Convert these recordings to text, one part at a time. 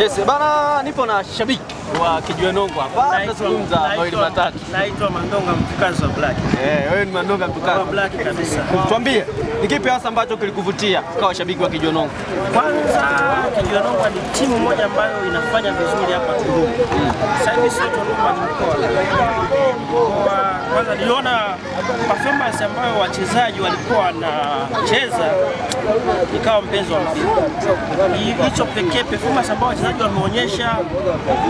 Yes, bana nipo na shabiki wa Kijiwe Nongwa hapa tunazungumza mawili matatu. Naitwa Mandonga mtukazi wa Black. Wewe ni Mandonga mtukazi wa Black kabisa. Tuambie, ni kipi hasa ambacho kilikuvutia kwa shabiki wa Kijiwe Nongwa? Kwanza Kijiwe Nongwa ni timu moja ambayo inafanya vizuri hapa Tunduru. Sasa hivi sio Tunduru ni mkoa. Kwanza niliona performance ambayo wachezaji walikuwa wanacheza ikawa mpenzi wa mpira. Hicho pekee performance ambayo wachezaji wameonyesha,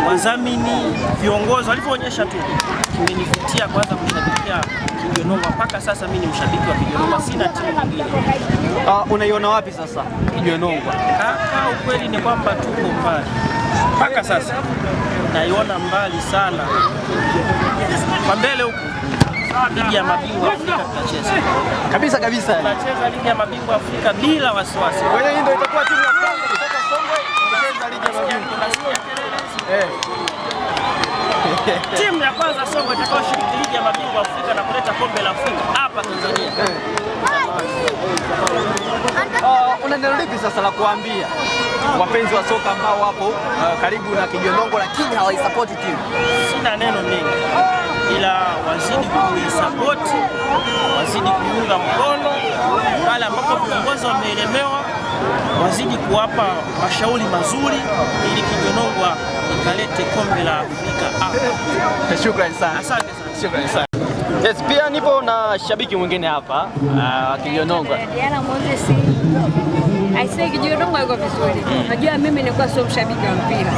wadhamini, viongozi walivyoonyesha tu kimenivutia kwanza kushabikia Kijiwe Nongwa. Mpaka sasa mimi ni mshabiki wa Kijiwe Nongwa, sina timu nyingine. Unaiona wapi sasa Kijiwe Nongwa? Kaka, ukweli ni kwamba tuko mbali. Mpaka sasa naiona mbali sana. Kwa mbele huko ligi ya mabingwa Afrika tutacheza. Kabisa. Tunacheza ligi ya mabingwa Afrika bila wasiwasi. Kwa hiyo ndio itakuwa timu ya kwanza kutoka Songwe kucheza ligi ya mabingwa. Timu ya kwanza Songwe itakayoshiriki ligi ya mabingwa Afrika na kuleta kombe la Afrika hapa Tanzania. Una neno lipi sasa la kuambia wapenzi wa soka ambao wapo karibu na Kijiwe Nongwa lakini hawaisupport timu? Sina neno mengi, ila wazidi kuisupport, wazidi kuunga mkono pale ambapo viongozi wameelemewa, wazidi kuwapa mashauri mazuri ili Kijiwe Nongwa ikalete kombe la Afrika hapa. Shukrani sana. Asante sana. Shukrani sana. Yes, pia nipo na shabiki mwingine hapa Kijiwe Nongwa. Diana Moses. Aisee, Kijiwe Nongwa yuko vizuri. Unajua mimi nilikuwa sio mshabiki wa mpira.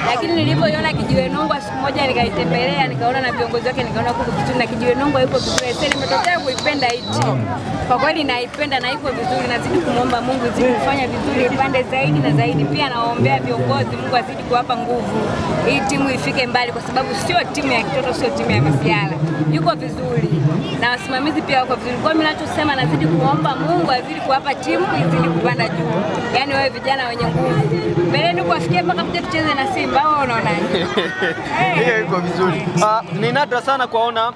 Lakini nilipoiona Kijiwe Nongwa siku moja nikaitembelea, nikaona na viongozi wake, nikaona kuko vizuri na Kijiwe Nongwa yuko vizuri. Sasa nimetokea kuipenda hii timu. Kwa kweli naipenda na iko vizuri, nazidi kumwomba Mungu zidi kufanya vizuri ipande zaidi na zaidi. Pia nawaombea viongozi, Mungu azidi kuwapa nguvu. Hii timu ifike mbali kwa sababu sio timu ya kitoto, sio timu ya masiala. Yuko vizuri. Na wasimamizi pia wako vizuri. Kwa mimi ninachosema nazidi kuomba Mungu azidi kuwapa timu izidi kupanda juu. Yaani wewe vijana wenye nguvu. Mbeleni kuafikia mpaka mje tucheze na Simba au unaonaje? Hiyo iko vizuri. Ni nadra sana kuona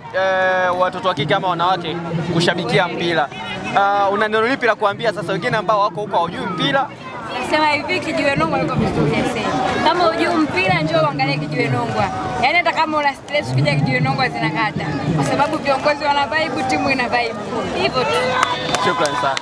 watoto wa kike ama wanawake kushabikia mpira. Una neno lipi la kuambia sasa wengine ambao wako huko hawajui mpira? Nasema hivi, Kijiwe Nongwa yuko vizuri sasa. Kama hujui mpira njoo uangalie Kijiwe Nongwa. Yaani hata kama una stress ukija Kijiwe Nongwa zinakata. Kwa sababu viongozi wana vibe, timu ina vibe. Hivyo tu. Shukrani sana.